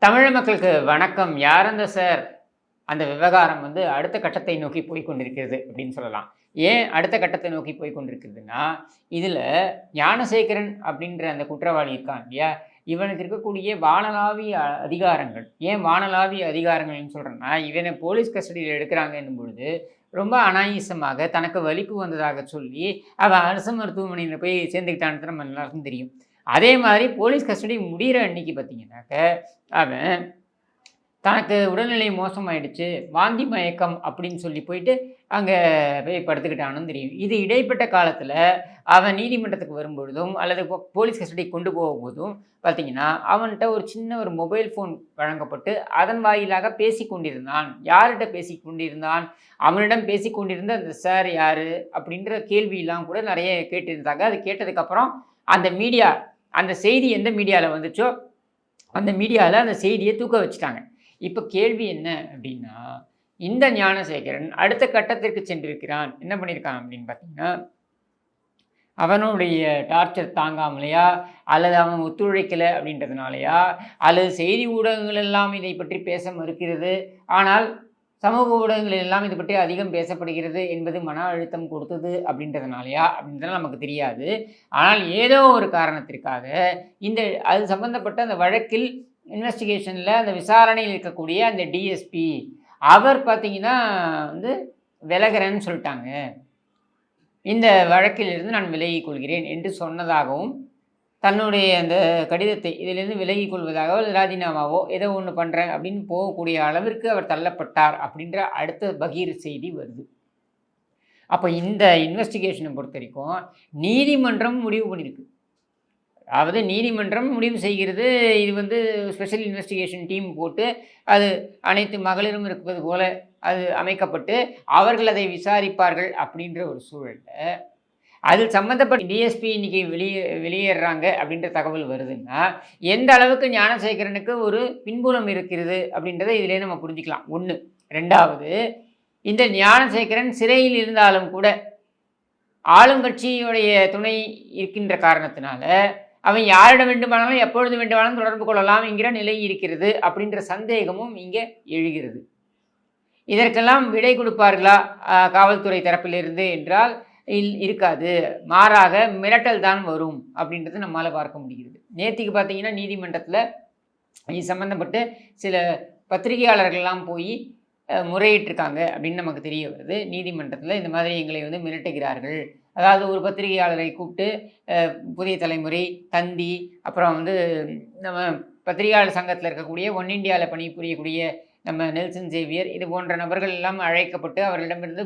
தமிழ் மக்களுக்கு வணக்கம். யார் அந்த சார்? அந்த விவகாரம் அடுத்த கட்டத்தை நோக்கி போய் கொண்டிருக்கிறது அப்படின்னு சொல்லலாம். ஏன் அடுத்த கட்டத்தை நோக்கி போய் கொண்டிருக்கிறதுன்னா, இதில ஞானசேகரன் அப்படின்ற அந்த குற்றவாளி இருக்கான் இல்லையா? இவனுக்கு இருக்கக்கூடிய வானளாவிய அதிகாரங்கள். ஏன் வானளாவிய அதிகாரங்கள்னு சொல்றேன்னா, இவன போலீஸ் கஸ்டடியில எடுக்குறாங்கன்னும் பொழுது, ரொம்ப அநாயாசமாக தனக்கு வலிப்பு வந்ததாக சொல்லி, அவன் அரசு மருத்துவமனையில போய் சேர்ந்துக்கிட்டான்னு நம்ம எல்லாருக்கும் தெரியும். அதே மாரி போலீஸ் கஸ்டடி முடியிற அன்னைக்கு பார்த்தீங்கன்னாக்க, அவன் தனக்கு உடல்நிலை மோசமாயிடுச்சு, வாந்தி மயக்கம் அப்படின்னு சொல்லி போயிட்டு, அங்க போய் படுத்துக்கிட்டானுன்னு தெரியும். இது இடைப்பட்ட காலத்தில அவன் நீதிமன்றத்துக்கு வரும்பொழுதும், அல்லது போலீஸ் கஸ்டடிக்கு கொண்டு போகும்போதும் பார்த்தீங்கன்னா, அவன்ட்ட ஒரு சின்ன ஒரு மொபைல் ஃபோன் வழங்கப்பட்டு, அதன் வாயிலாக பேசிக் கொண்டிருந்தான். யார்ட்ட பேசிக் கொண்டிருந்தான்? அவனிடம் பேசிக் கொண்டிருந்த அந்த சார் யாரு? அப்படின்ற கேள்வியெல்லாம் கூட நெறைய கேட்டிருந்தாங்க. அது கேட்டதுக்கப்புறம் அந்த மீடியா அந்த செய்தி எந்த மீடியால வந்துச்சோ, அந்த மீடியால அந்த செய்திய தூக்க வச்சுட்டாங்க. இப்ப கேள்வி என்ன அப்டின்னா, இந்த ஞானசேகரன் அடுத்த கட்டத்திற்கு சென்றிருக்கிறான். என்ன பண்ணியிருக்கான் அப்டின்னு பார்த்தீங்கன்னா, அவனுடைய டார்ச்சர் தாங்காமலையா, அல்லது அவன் ஒத்துழைக்கல அப்டின்றதுனாலயா, அல்லது செய்தி ஊடகங்கள் எல்லாம் இதை பற்றி பேச மறுக்கிறது. ஆனால் சமூக ஊடகங்கள் எல்லாம் இதை பற்றி அதிகம் பேசப்படுகிறது என்பது மன அழுத்தம் கொடுத்தது அப்படின்றதுனாலயா அப்படின்றதுலாம் நமக்கு தெரியாது. ஆனால் ஏதோ ஒரு காரணத்திற்காக இந்த அது சம்பந்தப்பட்ட அந்த வழக்கில் இன்வெஸ்டிகேஷனில் அந்த விசாரணையில் இருக்கக்கூடிய அந்த டிஎஸ்பி அவர் பார்த்தீங்கன்னா விலகிறேன்னு சொல்லிட்டாங்க. இந்த வழக்கிலிருந்து நான் விலகிக் கொள்கிறேன் என்று சொன்னதாகவும் தன்னுடைய அந்த கடிதத்தை இதிலிருந்து விலகிக் கொள்வதாகவோ அல்லது ராஜினாமாவோ ஏதோ ஒன்று பண்ணுறேன் அப்படின்னு போகக்கூடிய அளவிற்கு அவர் தள்ளப்பட்டார் அப்படின்ற அடுத்த பகீர் செய்தி வருது. அப்போ இந்த இன்வெஸ்டிகேஷனை பொறுத்த வரைக்கும் நீதிமன்றம் முடிவு பண்ணியிருக்கு. அதாவது நீதிமன்றம் முடிவு செய்கிறது. இது ஸ்பெஷல் இன்வெஸ்டிகேஷன் டீம் போட்டு அது அனைத்து மகளிரும் இருப்பது போல அது அமைக்கப்பட்டு அவர்கள் அதை விசாரிப்பார்கள் அப்படின்ற ஒரு சூழலில் அதில் சம்மந்தப்பட்ட டிஎஸ்பி இன்னைக்கு வெளியேறாங்க அப்படின்ற தகவல் வருதுன்னா, எந்த அளவுக்கு ஞானசேகரனுக்கு ஒரு பின்புலம் இருக்கிறது அப்படின்றத இதிலே நம்ம புரிஞ்சுக்கலாம். 1. 2வது, இந்த ஞானசேகரன் சிறையில் இருந்தாலும் கூட ஆளுங்கட்சியுடைய துணை இருக்கின்ற காரணத்தினால, அவன் யாரிடம் வேண்டுமானாலும் எப்பொழுது வேண்டுமானாலும் தொடர்பு கொள்ளலாம் என்கிற நிலை இருக்கிறது அப்படின்ற சந்தேகமும் இங்கே எழுகிறது. இதற்கெல்லாம் விடை கொடுப்பார்களா காவல்துறை தரப்பிலிருந்து என்றால் இருக்காது. மாறாக மிரட்டல் தான் வரும் அப்படின்றது நம்மளால் பார்க்க முடிகிறது. நேற்றுக்கு பார்த்தீங்கன்னா நீதிமன்றத்தில் இது சம்மந்தப்பட்டு சில பத்திரிகையாளர்கள்லாம் போய் முறையிட்டிருக்காங்க அப்படின்னு நமக்கு தெரிய வருது. நீதிமன்றத்தில் இந்த மாதிரி எங்களை மிரட்டுகிறார்கள். அதாவது ஒரு பத்திரிகையாளரை கூப்பிட்டு புதிய தலைமுறை, தந்தி, அப்புறம் நம்ம பத்திரிகையாளர் சங்கத்தில் இருக்கக்கூடிய ஒன் இண்டியாவில் பணிபுரியக்கூடிய நம்ம நெல்சன் சேவியர் இது போன்ற நபர்கள் எல்லாம் அழைக்கப்பட்டு அவர்களிடமிருந்து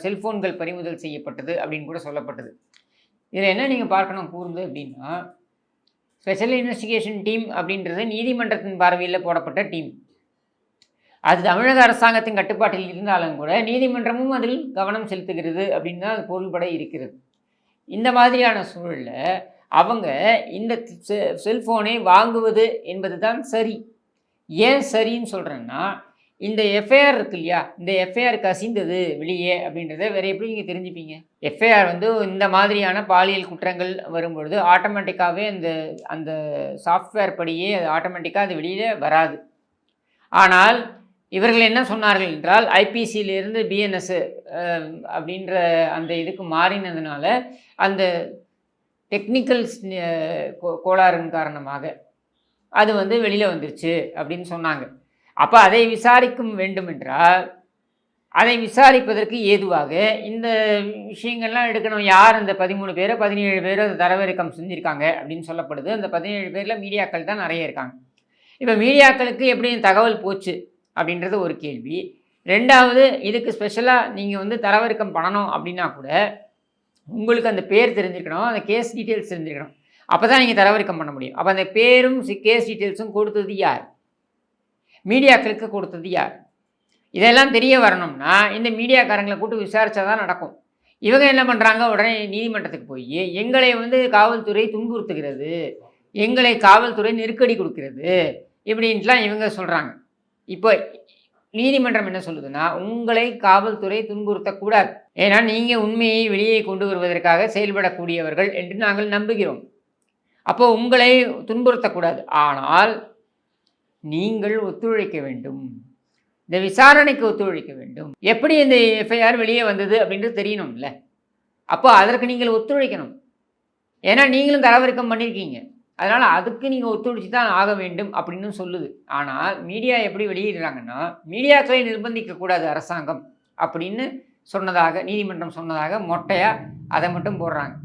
செல்ஃபோன்கள் பறிமுதல் செய்யப்பட்டது அப்படின்னு கூட சொல்லப்பட்டது. இதில் என்ன நீங்கள் பார்க்கணும் கூர்ந்து அப்படின்னா, ஸ்பெஷல் இன்வெஸ்டிகேஷன் டீம் அப்படின்றது நீதிமன்றத்தின் பார்வையில் போடப்பட்ட டீம். அது தமிழக அரசாங்கத்தின் கட்டுப்பாட்டில் இருந்தாலும் கூட நீதிமன்றமும் அதில் கவனம் செலுத்துகிறது அப்படின்னு தான் அது பொருள்பட இருக்கிறது. இந்த மாதிரியான சூழலில் அவங்க இந்த செல்ஃபோனை வாங்குவது என்பது தான் சரி. ஏன் சரின்னு சொல்கிறேன்னா, இந்த எஃப்ஐஆர் இருக்கு இல்லையா, இந்த எஃப்ஐஆர் கசிந்தது வெளியே அப்படின்றத வேறு எப்படி நீங்கள் தெரிஞ்சுப்பீங்க? எஃப்ஐஆர் இந்த மாதிரியான பாலியல் குற்றங்கள் வரும்பொழுது ஆட்டோமேட்டிக்காகவே அந்த அந்த சாஃப்ட்வேர் படியே அது ஆட்டோமேட்டிக்காக அது வெளியில் வராது. ஆனால் இவர்கள் என்ன சொன்னார்கள் என்றால், ஐபிசியிலிருந்து பிஎன்எஸ் அப்படின்ற அந்த இதுக்கு மாறினதுனால அந்த டெக்னிக்கல் கோளாறின் காரணமாக அது வெளியில் வந்துருச்சு அப்படின்னு சொன்னாங்க. அப்போ அதை விசாரிக்கும் வேண்டும் என்றால் அதை விசாரிப்பதற்கு ஏதுவாக இந்த விஷயங்கள்லாம் எடுக்கணும். யார் அந்த 13 பேரோ 17 பேரோ அதை தரவிறக்கம் செஞ்சுருக்காங்க அப்படின்னு சொல்லப்படுது. அந்த 17 பேரில் மீடியாக்கள் தான் நிறைய இருக்காங்க. இப்போ மீடியாக்களுக்கு எப்படி தகவல் போச்சு அப்படின்றது ஒரு கேள்வி. 2வது, இதுக்கு ஸ்பெஷலாக நீங்கள் தரவிறக்கம் பண்ணணும் அப்படின்னா கூட உங்களுக்கு அந்த பேர் தெரிஞ்சிருக்கணும், அந்த கேஸ் டீட்டெயில்ஸ் தெரிஞ்சிருக்கணும். அப்போ தான் நீங்கள் தரவிறக்கம் பண்ண முடியும். அப்போ அந்த பேரும் கேஸ் டீட்டெயில்ஸும் கொடுத்தது யார்? மீடியாக்களுக்கு கொடுத்தது யார்? இதெல்லாம் தெரிய வரணும்னா இந்த மீடியாக்காரங்களை கூட்டு விசாரித்தா தான் நடக்கும். இவங்க என்ன பண்ணுறாங்க, உடனே நீதிமன்றத்துக்கு போய் எங்களை காவல்துறை துன்புறுத்துகிறது, எங்களை காவல்துறை நெருக்கடி கொடுக்கிறது இப்படின்ட்டுலாம் இவங்க சொல்கிறாங்க. இப்போ நீதிமன்றம் என்ன சொல்லுதுன்னா, உங்களை காவல்துறை துன்புறுத்தக்கூடாது. ஏன்னா நீங்கள் உண்மையை வெளியே கொண்டு வருவதற்காக செயல்படக்கூடியவர்கள் என்று நாங்கள் நம்புகிறோம். அப்போது உங்களை துன்புறுத்தக்கூடாது. ஆனால் நீங்கள் ஒத்துழைக்க வேண்டும். இந்த விசாரணைக்கு ஒத்துழைக்க வேண்டும். எப்படி இந்த எஃப்ஐஆர் வெளியே வந்தது அப்படின்றது தெரியணும்ல. அப்போ அதற்கு நீங்கள் ஒத்துழைக்கணும். ஏன்னா நீங்களும் தரவிறக்கம் பண்ணியிருக்கீங்க. அதனால் அதுக்கு நீங்கள் ஒத்துழைச்சி தான் ஆக வேண்டும் அப்படின்னு சொல்லுது. ஆனால் மீடியா எப்படி வெளியிடுறாங்கன்னா, மீடியாக்களை நிர்பந்திக்கக்கூடாது அரசாங்கம் அப்படின்னு சொன்னதாக நீதிமன்றம் சொன்னதாக மொட்டையாக அதை மட்டும் போடுறாங்க.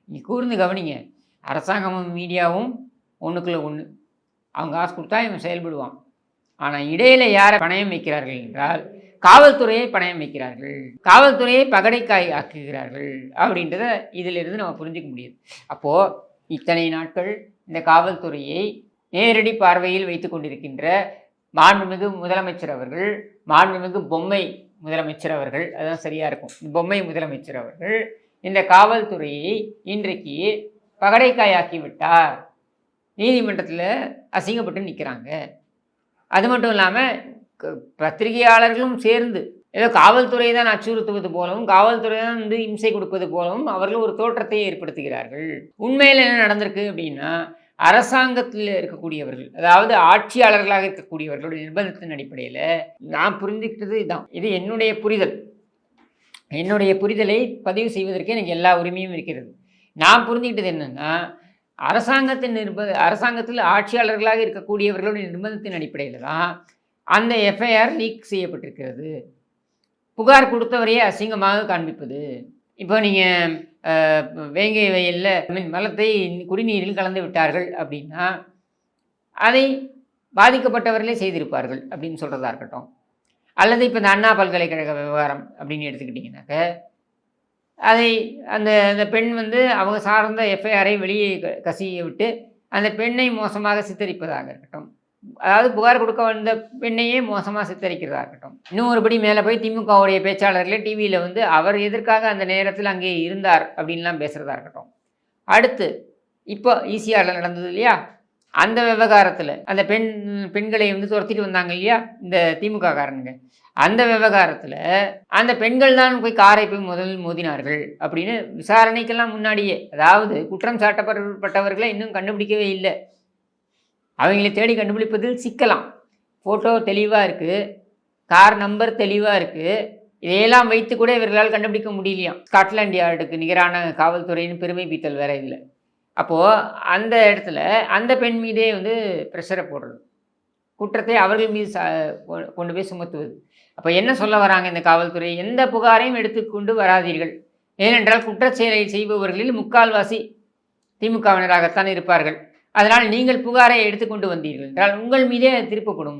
நீ கூர்ந்து கவனிங்க. அரசாங்கமும் மீடியாவும் ஒன்றுக்குள்ள ஒன்று. அவங்க காசு கொடுத்தா இவன் செயல்படுவான். ஆனால் இடையில யாரை பணயம் வைக்கிறார்கள் என்றால் காவல்துறையை பணயம் வைக்கிறார்கள், காவல்துறையை பகடைக்காய் ஆக்குகிறார்கள் அப்படின்றத இதிலிருந்து நம்ம புரிஞ்சிக்க முடியுது. அப்போது இத்தனை நாட்கள் இந்த காவல்துறையை நேரடி பார்வையில் வைத்து கொண்டிருக்கின்ற மாண்புமிகு முதலமைச்சர் அவர்கள், மாண்புமிகு பொம்மை முதலமைச்சர் அவர்கள், அதுதான் சரியாக இருக்கும், பொம்மை முதலமைச்சர் அவர்கள் இந்த காவல்துறையை இன்றைக்கு பகடைக்காயாக்கி விட்டார். நீதிமன்றத்தில் அசிங்கப்பட்டு நிற்கிறாங்க. அது மட்டும் இல்லாமல் பத்திரிகையாளர்களும் சேர்ந்து ஏதோ காவல்துறை தான் அச்சுறுத்துவது போலவும், காவல்துறை தான் இம்சை கொடுப்பது போலவும் அவர்கள் ஒரு தோற்றத்தை ஏற்படுத்துகிறார்கள். உண்மையில் என்ன நடந்திருக்கு அப்படின்னா, அரசாங்கத்தில் இருக்கக்கூடியவர்கள், அதாவது ஆட்சியாளர்களாக இருக்கக்கூடியவர்களுடைய நிர்பந்தத்தின் அடிப்படையில் நான் புரிந்துக்கிட்டது இதுதான். இது என்னுடைய புரிதல். என்னுடைய புரிதலை பதிவு செய்வதற்கு எனக்கு எல்லா உரிமையும் இருக்கிறது. நான் புரிஞ்சுக்கிட்டது என்னென்னா, அரசாங்கத்தில் ஆட்சியாளர்களாக இருக்கக்கூடியவர்களுடைய நிர்பந்தத்தின் அடிப்படையில் தான் அந்த எஃப்ஐஆர் லீக் செய்யப்பட்டிருக்கிறது. புகார் கொடுத்தவரையே அசிங்கமாக காண்பிப்பது. இப்போ நீங்கள் வேங்கை வயலில் மலத்தை குடிநீரில் கலந்து விட்டார்கள் அப்படின்னா அதை பாதிக்கப்பட்டவர்களே செய்திருப்பார்கள் அப்படின்னு சொல்கிறதா இருக்கட்டும். அல்லது இப்போ இந்த அண்ணா பல்கலைக்கழக விவகாரம் அப்படின்னு எடுத்துக்கிட்டிங்கனாக்க, அதை அந்த பெண் அவங்க சார்ந்த எஃப்ஐஆரை வெளியே கசிய விட்டு அந்த பெண்ணை மோசமாக சித்தரிப்பதாக இருக்கட்டும். அதாவது புகார் கொடுக்க வந்த பெண்ணையே மோசமாக சித்தரிக்கிறதா இருக்கட்டும். இன்னும் ஒருபடி மேலே போய் திமுகவுடைய பேச்சாளர்களே டிவியில் அவர் எதற்காக அந்த நேரத்தில் அங்கே இருந்தார் அப்படின்லாம் பேசுகிறதா இருக்கட்டும். அடுத்து இப்போ ஈசிஆரில் நடந்தது இல்லையா, அந்த விவகாரத்தில் அந்த பெண்களை துரத்திட்டு வந்தாங்க இல்லையா இந்த திமுக காரனுங்க, அந்த விவகாரத்தில் அந்த பெண்கள் தான் போய் காரை போய் முதலில் மோதினார்கள் அப்படின்னு விசாரணைக்கெல்லாம் முன்னாடியே, அதாவது குற்றம் சாட்டப்பட்டவர்களை இன்னும் கண்டுபிடிக்கவே இல்லை. அவங்களை தேடி கண்டுபிடிப்பதில் சிக்கலாம். ஃபோட்டோ தெளிவாக இருக்குது, கார் நம்பர் தெளிவாக இருக்குது. இதையெல்லாம் வைத்து கூட இவர்களால் கண்டுபிடிக்க முடியலையாம். ஸ்காட்லாண்ட் யார்டுக்கு நிகரான காவல்துறையின் பெருமை பீத்தல் வேற இதில். அப்போது அந்த இடத்துல அந்த பெண் மீதே ப்ரெஷரை போடுறது, குற்றத்தை அவர்கள் மீது கொண்டு போய் சுமத்துவது. அப்போ என்ன சொல்ல வராங்க இந்த காவல்துறை? எந்த புகாரையும் எடுத்துக்கொண்டு வராதீர்கள். ஏனென்றால் குற்றச்செயலை செய்பவர்களில் முக்கால்வாசி திமுகவினராகத்தான் இருப்பார்கள். அதனால் நீங்கள் புகாரை எடுத்துக்கொண்டு வந்தீர்கள் என்றால் உங்கள் மீதே திருப்பப்படும்.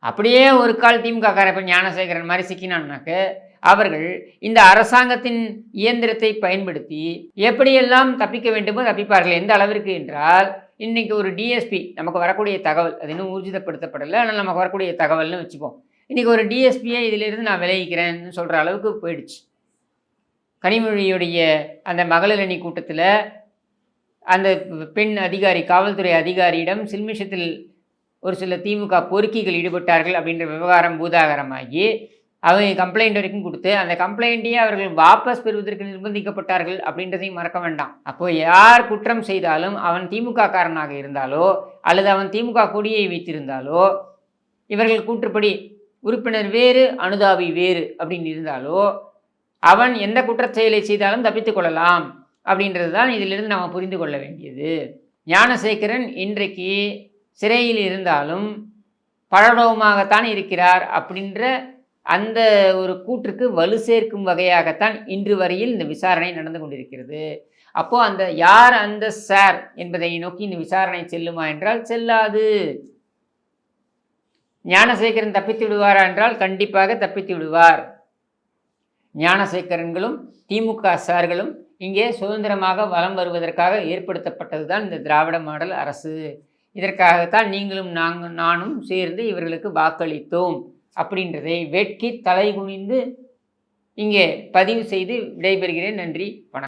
அப்படியே ஒரு கால் திமுக காரப்ப ஞானசேகரன் மாதிரி சிக்கினான்னாக்க அவர்கள் இந்த அரசாங்கத்தின் இயந்திரத்தை பயன்படுத்தி எப்படியெல்லாம் தப்பிக்க வேண்டுமோ தப்பிப்பார்கள். எந்த அளவிற்கு என்றால், இன்றைக்கி ஒரு டிஎஸ்பி நமக்கு வரக்கூடிய தகவல், அது இன்னும் ஊர்ஜிதப்படுத்தப்படலை, ஆனால் நமக்கு வரக்கூடிய தகவல்னு வச்சுப்போம். இன்றைக்கி ஒரு டிஎஸ்பியை இதிலிருந்து நான் விலகிக்கிறேன்னு சொல்கிற அளவுக்கு போயிடுச்சு. கனிமொழியுடைய அந்த மகளிர் அணி கூட்டத்தில் அந்த பெண் அதிகாரி, காவல்துறை அதிகாரியிடம் சில்மிஷத்தில் ஒரு சில திமுக பொறுக்கிகள் ஈடுபட்டார்கள் அப்படின்ற விவகாரம் பூதாகரமாகி அவங்க கம்ப்ளைண்ட் வரைக்கும் கொடுத்து அந்த கம்ப்ளைண்ட்டையே அவர்கள் வாபஸ் பெறுவதற்கு நிர்பந்திக்கப்பட்டார்கள் அப்படின்றதையும் மறக்க வேண்டாம். அப்போது யார் குற்றம் செய்தாலும் அவன் திமுக காரனாக இருந்தாலோ அல்லது அவன் திமுக கொடியை வைத்திருந்தாலோ, இவர்கள் கூற்றுப்படி உறுப்பினர் வேறு அனுதாபி வேறு அப்படின்னு இருந்தாலோ அவன் எந்த குற்றச்செயலை செய்தாலும் தப்பித்து கொள்ளலாம் அப்படின்றது தான் இதிலிருந்து நாம் புரிந்து கொள்ள வேண்டியது. ஞானசேகரன் இன்றைக்கு சிறையில் இருந்தாலும் பழடோமாகத்தான் இருக்கிறார் அப்படின்ற அந்த ஒரு கூற்றுக்கு வலு சேர்க்கும் வகையாகத்தான் இன்று வரையில் இந்த விசாரணை நடந்து கொண்டிருக்கிறது. அப்போது அந்த யார் அந்த சார் என்பதை நோக்கி இந்த விசாரணை செல்லுமா என்றால் செல்லாது. ஞானசேகரன் தப்பித்து விடுவாரா என்றால் கண்டிப்பாக தப்பித்து விடுவார். ஞானசேகரன்களும் திமுக சார்களும் இங்கே சுதந்திரமாக வலம் வருவதற்காக ஏற்படுத்தப்பட்டது தான் இந்த திராவிட மாடல் அரசு. இதற்காகத்தான் நீங்களும் நானும் சேர்ந்து இவர்களுக்கு வாக்களித்தோம் அப்படின்றதை வெட்கி தலை குனிந்து இங்கே பதிவு செய்து விடைபெறுகிறேன். நன்றி, வணக்கம்.